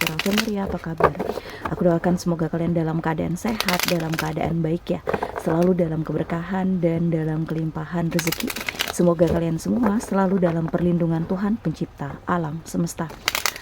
saudara Maria, apa kabar? Aku doakan semoga kalian dalam keadaan sehat, dalam keadaan baik ya, selalu dalam keberkahan dan dalam kelimpahan rezeki. Semoga kalian semua selalu dalam perlindungan Tuhan pencipta alam semesta.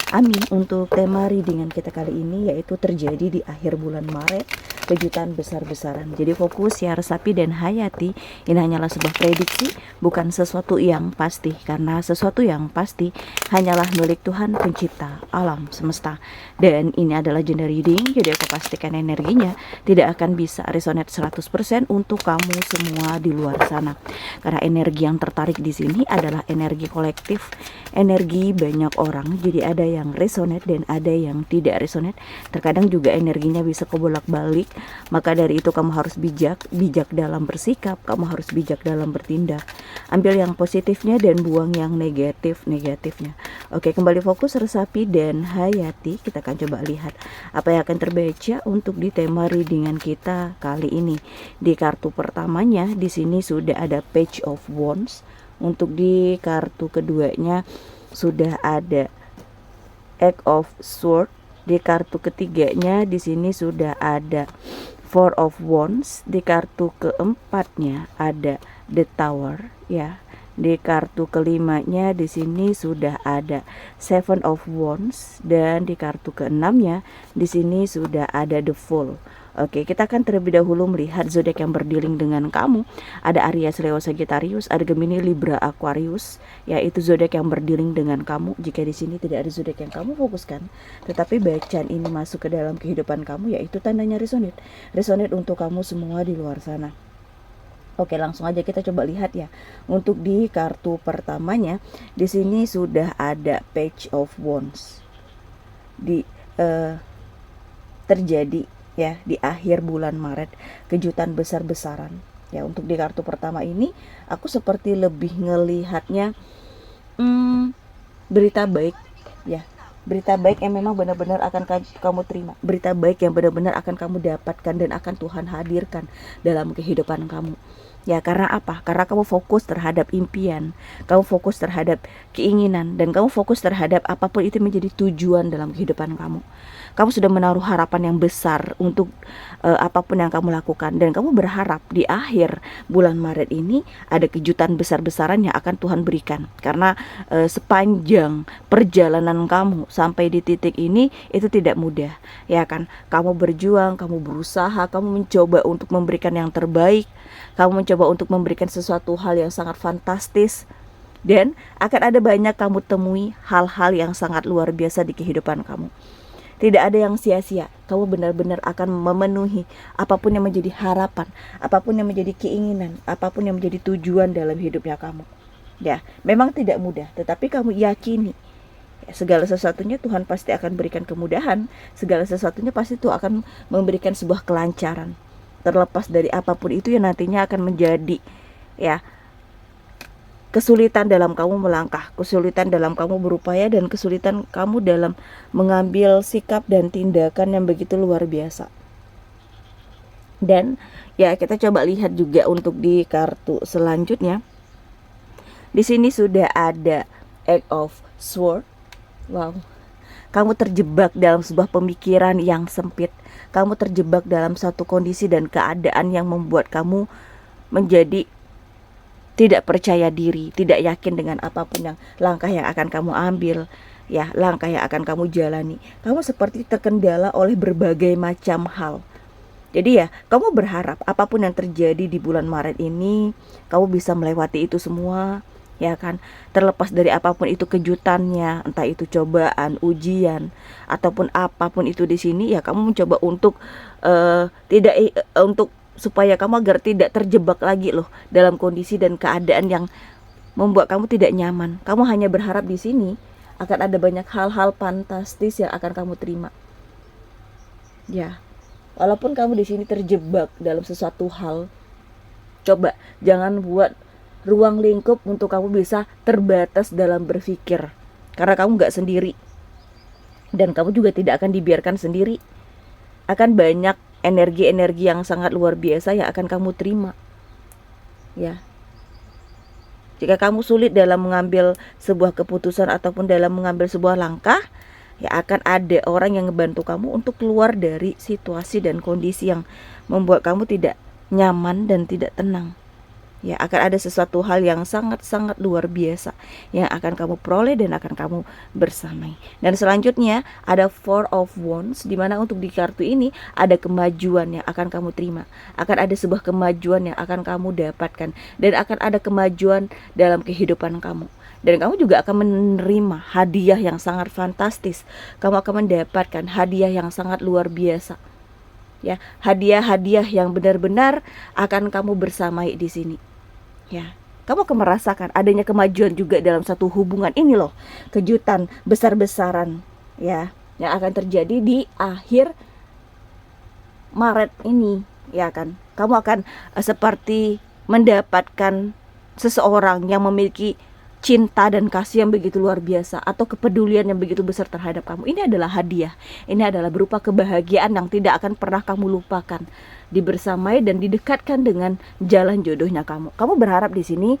Amin. Untuk tema readingan kita kali ini yaitu terjadi di akhir bulan Maret, kejutan besar-besaran. Jadi fokus ya Resapi dan Hayati, ini hanyalah sebuah prediksi, bukan sesuatu yang pasti, karena sesuatu yang pasti hanyalah milik Tuhan pencipta alam semesta. Dan ini adalah gender reading, jadi aku pastikan energinya tidak akan bisa resonate 100% untuk kamu semua di luar sana. Karena energi yang tertarik di sini adalah energi kolektif, energi banyak orang. Jadi ada yang resonate dan ada yang tidak resonate. Terkadang juga energinya bisa kebolak-balik. Maka dari itu kamu harus bijak dalam bersikap, kamu harus bijak dalam bertindak. Ambil yang positifnya dan buang yang negatifnya. Oke, kembali fokus Resapi dan Hayati. Kita akan coba lihat apa yang akan terbaca untuk di tema readingan kita kali ini. Di kartu pertamanya di sini sudah ada Page of Wands. Untuk di kartu keduanya sudah ada Eight of Swords. Di kartu ketiganya di sini sudah ada Four of Wands. Di kartu keempatnya ada The Tower ya. Di kartu kelimanya di sini sudah ada Seven of Wands dan di kartu keenamnya di sini sudah ada The Fool. Oke, kita akan terlebih dahulu melihat zodiak yang berdealing dengan kamu. Ada Aries, Leo, Sagittarius, ada Gemini, Libra, Aquarius, yaitu zodiak yang berdealing dengan kamu. Jika di sini tidak ada zodiak yang kamu fokuskan, tetapi bacaan ini masuk ke dalam kehidupan kamu, yaitu tandanya resonate. Resonate untuk kamu semua di luar sana. Oke, langsung aja kita coba lihat ya. Untuk di kartu pertamanya, di sini sudah ada Page of Wands. Terjadi ya di akhir bulan Maret, kejutan besar-besaran. Ya, untuk di kartu pertama ini aku seperti lebih ngelihatnya berita baik ya. Berita baik yang memang benar-benar akan kamu terima. Berita baik yang benar-benar akan kamu dapatkan dan akan Tuhan hadirkan dalam kehidupan kamu. Ya, karena apa? Karena kamu fokus terhadap impian, kamu fokus terhadap keinginan, dan kamu fokus terhadap apapun itu menjadi tujuan dalam kehidupan kamu. Kamu sudah menaruh harapan yang besar untuk apapun yang kamu lakukan, dan kamu berharap di akhir bulan Maret ini ada kejutan besar-besaran yang akan Tuhan berikan. Karena sepanjang perjalanan kamu sampai di titik ini itu tidak mudah, ya kan? Kamu berjuang, kamu berusaha, kamu mencoba untuk memberikan yang terbaik, kamu mencoba untuk memberikan sesuatu hal yang sangat fantastis, dan akan ada banyak kamu temui hal-hal yang sangat luar biasa di kehidupan kamu. Tidak ada yang sia-sia. Kamu benar-benar akan memenuhi apapun yang menjadi harapan, apapun yang menjadi keinginan, apapun yang menjadi tujuan dalam hidupnya kamu. Ya, memang tidak mudah, tetapi kamu yakini ya, segala sesuatunya Tuhan pasti akan berikan kemudahan. Segala sesuatunya pasti Tuhan akan memberikan sebuah kelancaran. Terlepas dari apapun itu yang nantinya akan menjadi ya kesulitan dalam kamu melangkah, kesulitan dalam kamu berupaya, dan kesulitan kamu dalam mengambil sikap dan tindakan yang begitu luar biasa. Dan ya, kita coba lihat juga untuk di kartu selanjutnya. Di sini sudah ada Eight of Swords. Wow. Kamu terjebak dalam sebuah pemikiran yang sempit. Kamu terjebak dalam satu kondisi dan keadaan yang membuat kamu menjadi tidak percaya diri, tidak yakin dengan apapun yang langkah yang akan kamu ambil, ya, langkah yang akan kamu jalani. Kamu seperti terkendala oleh berbagai macam hal. Jadi ya, kamu berharap apapun yang terjadi di bulan Maret ini, kamu bisa melewati itu semua, ya kan? Terlepas dari apapun itu kejutannya, entah itu cobaan, ujian, ataupun apapun itu di sini, ya kamu mencoba untuk supaya kamu agar tidak terjebak lagi loh dalam kondisi dan keadaan yang membuat kamu tidak nyaman. Kamu hanya berharap di sini akan ada banyak hal-hal fantastis yang akan kamu terima. Ya, walaupun kamu di sini terjebak dalam sesuatu hal, coba jangan buat ruang lingkup untuk kamu bisa terbatas dalam berpikir. Karena kamu gak sendiri, dan kamu juga tidak akan dibiarkan sendiri. Akan banyak energi-energi yang sangat luar biasa yang akan kamu terima. Ya. Jika kamu sulit dalam mengambil sebuah keputusan ataupun dalam mengambil sebuah langkah, Ya, akan ada orang yang ngebantu kamu untuk keluar dari situasi dan kondisi yang membuat kamu tidak nyaman dan tidak tenang. Ya, akan ada sesuatu hal yang sangat-sangat luar biasa yang akan kamu peroleh dan akan kamu bersamai. Dan selanjutnya ada Four of Wands, dimana untuk di kartu ini ada kemajuan yang akan kamu terima. Akan ada sebuah kemajuan yang akan kamu dapatkan, dan akan ada kemajuan dalam kehidupan kamu. Dan kamu juga akan menerima hadiah yang sangat fantastis. Kamu akan mendapatkan hadiah yang sangat luar biasa. Ya, hadiah-hadiah yang benar-benar akan kamu bersamai di sini. Ya, kamu akan merasakan adanya kemajuan juga dalam satu hubungan ini loh. Kejutan besar-besaran ya yang akan terjadi di akhir Maret ini, ya kan. Kamu akan seperti mendapatkan seseorang yang memiliki cinta dan kasih yang begitu luar biasa, atau kepedulian yang begitu besar terhadap kamu. Ini adalah hadiah. Ini adalah berupa kebahagiaan yang tidak akan pernah kamu lupakan, dibersamai dan didekatkan dengan jalan jodohnya kamu. Kamu berharap di sini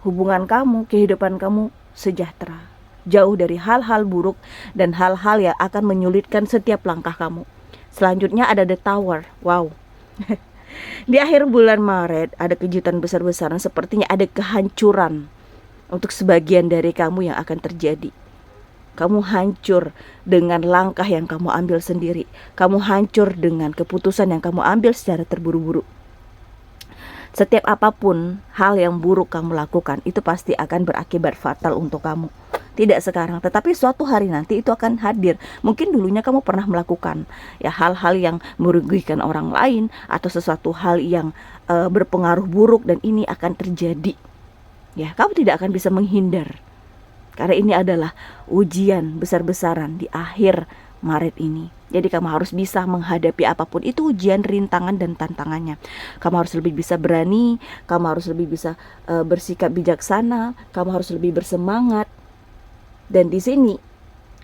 hubungan kamu, kehidupan kamu sejahtera, jauh dari hal-hal buruk dan hal-hal yang akan menyulitkan setiap langkah kamu. Selanjutnya ada The Tower. Wow. Di akhir bulan Maret ada kejutan besar-besaran, sepertinya ada kehancuran untuk sebagian dari kamu yang akan terjadi. Kamu hancur dengan langkah yang kamu ambil sendiri. Kamu hancur dengan keputusan yang kamu ambil secara terburu-buru. Setiap apapun hal yang buruk kamu lakukan, itu pasti akan berakibat fatal untuk kamu. Tidak sekarang, tetapi suatu hari nanti itu akan hadir. Mungkin dulunya kamu pernah melakukan ya hal-hal yang merugikan orang lain, atau sesuatu hal yang berpengaruh buruk, dan ini akan terjadi. Ya, kamu tidak akan bisa menghindar, karena ini adalah ujian besar-besaran di akhir Maret ini. Jadi kamu harus bisa menghadapi apapun itu, ujian, rintangan, dan tantangannya. Kamu harus lebih bisa berani, kamu harus lebih bisa bersikap bijaksana, kamu harus lebih bersemangat. Dan di sini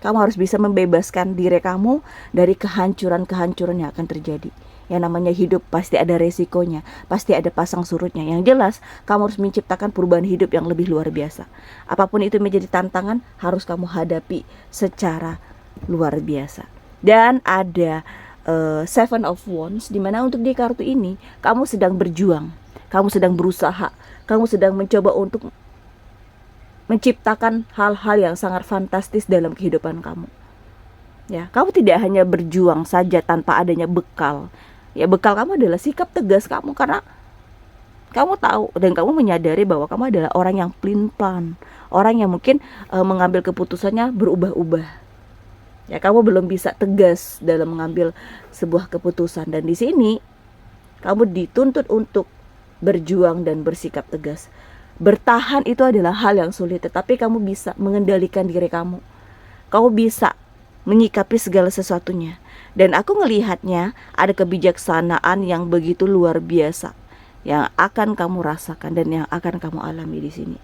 kamu harus bisa membebaskan diri kamu dari kehancuran-kehancuran yang akan terjadi. Yang namanya hidup pasti ada resikonya, pasti ada pasang surutnya. Yang jelas kamu harus menciptakan perubahan hidup yang lebih luar biasa. Apapun itu menjadi tantangan, harus kamu hadapi secara luar biasa. Dan ada Seven of Wands, dimana untuk di kartu ini kamu sedang berjuang, kamu sedang berusaha, kamu sedang mencoba untuk menciptakan hal-hal yang sangat fantastis dalam kehidupan kamu. Ya, kamu tidak hanya berjuang saja tanpa adanya bekal. Ya, bekal kamu adalah sikap tegas kamu, karena kamu tahu dan kamu menyadari bahwa kamu adalah orang yang pelin-pelan, orang yang mungkin mengambil keputusannya berubah-ubah. Ya, kamu belum bisa tegas dalam mengambil sebuah keputusan, dan di sini kamu dituntut untuk berjuang dan bersikap tegas. Bertahan itu adalah hal yang sulit, tetapi kamu bisa mengendalikan diri kamu. Kamu bisa menyikapi segala sesuatunya. Dan aku ngelihatnya ada kebijaksanaan yang begitu luar biasa yang akan kamu rasakan dan yang akan kamu alami di sini.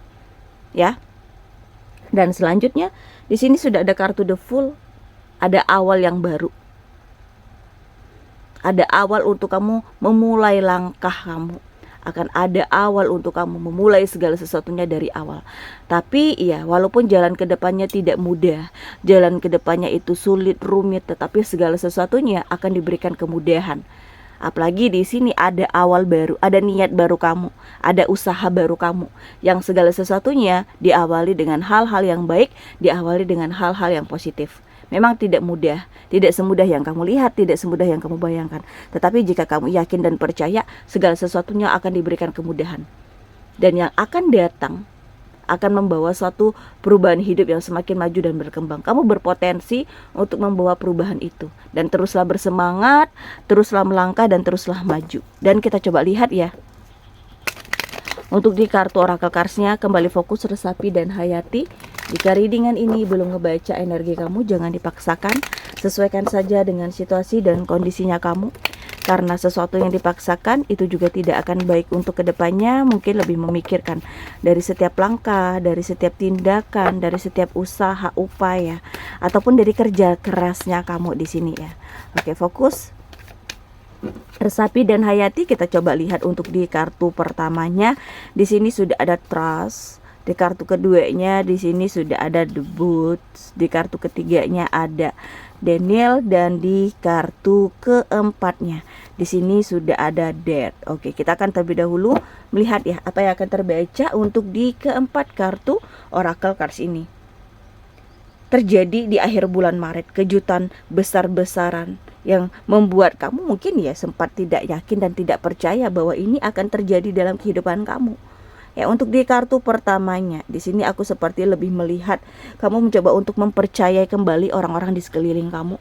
Ya. Dan selanjutnya di sini sudah ada kartu The Fool, ada awal yang baru. Ada awal untuk kamu memulai langkah kamu. Akan ada awal untuk kamu memulai segala sesuatunya dari awal. Tapi ya, walaupun jalan ke depannya tidak mudah, jalan ke depannya itu sulit, rumit, tetapi segala sesuatunya akan diberikan kemudahan. Apalagi di sini ada awal baru, ada niat baru kamu, ada usaha baru kamu, yang segala sesuatunya diawali dengan hal-hal yang baik, diawali dengan hal-hal yang positif. Memang tidak mudah, tidak semudah yang kamu lihat, tidak semudah yang kamu bayangkan. Tetapi jika kamu yakin dan percaya, segala sesuatunya akan diberikan kemudahan. Dan yang akan datang akan membawa suatu perubahan hidup yang semakin maju dan berkembang. Kamu berpotensi untuk membawa perubahan itu. Dan teruslah bersemangat, teruslah melangkah, dan teruslah maju. Dan kita coba lihat ya. Untuk di kartu Oracle Cards-nya, kembali fokus, resapi, dan hayati. Jika readingan ini belum ngebaca energi kamu, jangan dipaksakan. Sesuaikan saja dengan situasi dan kondisinya kamu. Karena sesuatu yang dipaksakan itu juga tidak akan baik untuk kedepannya. Mungkin lebih memikirkan dari setiap langkah, dari setiap tindakan, dari setiap usaha, upaya, ataupun dari kerja kerasnya kamu di sini ya. Oke, fokus. Resapi dan hayati, kita coba lihat untuk di kartu pertamanya. Di sini sudah ada trust. Di kartu keduanya di sini sudah ada The Boots, di kartu ketiganya ada Daniel, dan di kartu keempatnya di sini sudah ada Death. Oke, kita akan terlebih dahulu melihat ya apa yang akan terbaca untuk di keempat kartu Oracle Cards ini. Terjadi di akhir bulan Maret kejutan besar-besaran yang membuat kamu mungkin ya sempat tidak yakin dan tidak percaya bahwa ini akan terjadi dalam kehidupan kamu. Ya, untuk di kartu pertamanya, di sini aku seperti lebih melihat kamu mencoba untuk mempercayai kembali orang-orang di sekeliling kamu.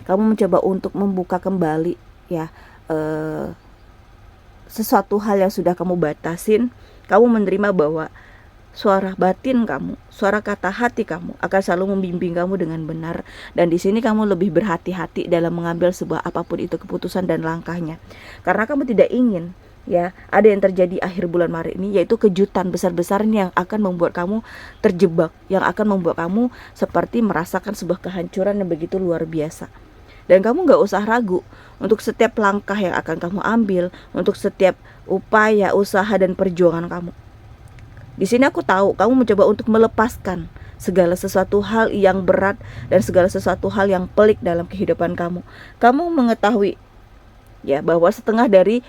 Kamu mencoba untuk membuka kembali ya sesuatu hal yang sudah kamu batasin. Kamu menerima bahwa suara batin kamu, suara kata hati kamu akan selalu membimbing kamu dengan benar. Dan di sini kamu lebih berhati-hati dalam mengambil sebuah apapun itu keputusan dan langkahnya. Karena kamu tidak ingin ya ada yang terjadi akhir bulan Maret ini, yaitu kejutan besar-besaran yang akan membuat kamu terjebak, yang akan membuat kamu seperti merasakan sebuah kehancuran yang begitu luar biasa. Dan kamu gak usah ragu untuk setiap langkah yang akan kamu ambil, untuk setiap upaya, usaha, dan perjuangan kamu. Di sini aku tahu kamu mencoba untuk melepaskan segala sesuatu hal yang berat dan segala sesuatu hal yang pelik dalam kehidupan kamu. Kamu mengetahui ya bahwa setengah dari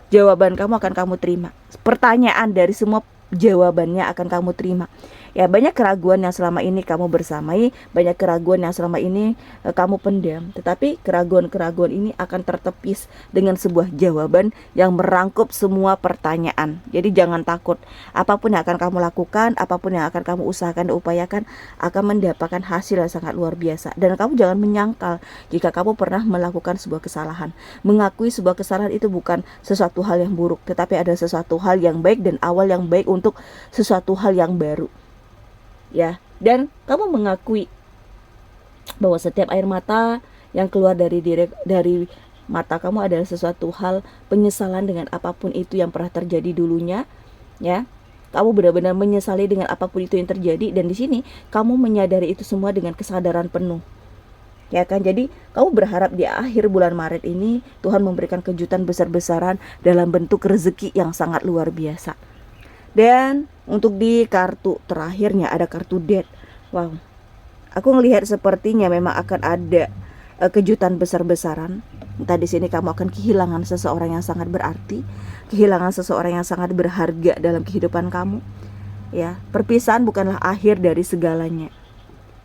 jawaban kamu akan kamu terima. Pertanyaan dari semua jawabannya akan kamu terima. Ya, banyak keraguan yang selama ini kamu bersamai, banyak keraguan yang selama ini kamu pendam. Tetapi keraguan-keraguan ini akan tertepis dengan sebuah jawaban yang merangkup semua pertanyaan. Jadi jangan takut. Apapun yang akan kamu lakukan, apapun yang akan kamu usahakan dan upayakan akan mendapatkan hasil yang sangat luar biasa. Dan kamu jangan menyangkal jika kamu pernah melakukan sebuah kesalahan. Mengakui sebuah kesalahan itu bukan sesuatu hal yang buruk, tetapi ada sesuatu hal yang baik dan awal yang baik untuk sesuatu hal yang baru. Ya, dan kamu mengakui bahwa setiap air mata yang keluar dari mata kamu adalah sesuatu hal penyesalan dengan apapun itu yang pernah terjadi dulunya, ya. Kamu benar-benar menyesali dengan apapun itu yang terjadi, dan di sini kamu menyadari itu semua dengan kesadaran penuh. Ya kan? Jadi kamu berharap di akhir bulan Maret ini Tuhan memberikan kejutan besar-besaran dalam bentuk rezeki yang sangat luar biasa. Dan untuk di kartu terakhirnya ada kartu Death. Wow, aku ngelihat sepertinya memang akan ada kejutan besar-besaran. Entah di sini kamu akan kehilangan seseorang yang sangat berarti, kehilangan seseorang yang sangat berharga dalam kehidupan kamu. Ya, perpisahan bukanlah akhir dari segalanya.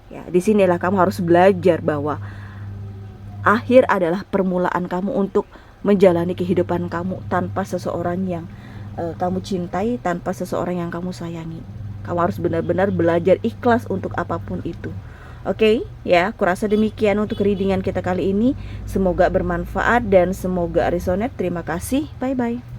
Ya, disinilah kamu harus belajar bahwa akhir adalah permulaan kamu untuk menjalani kehidupan kamu tanpa seseorang yang kamu cintai, tanpa seseorang yang kamu sayangi. Kamu harus benar-benar belajar ikhlas untuk apapun itu. Oke, ya, aku rasa demikian untuk readingan kita kali ini. Semoga bermanfaat dan semoga resonate. Terima kasih, bye-bye.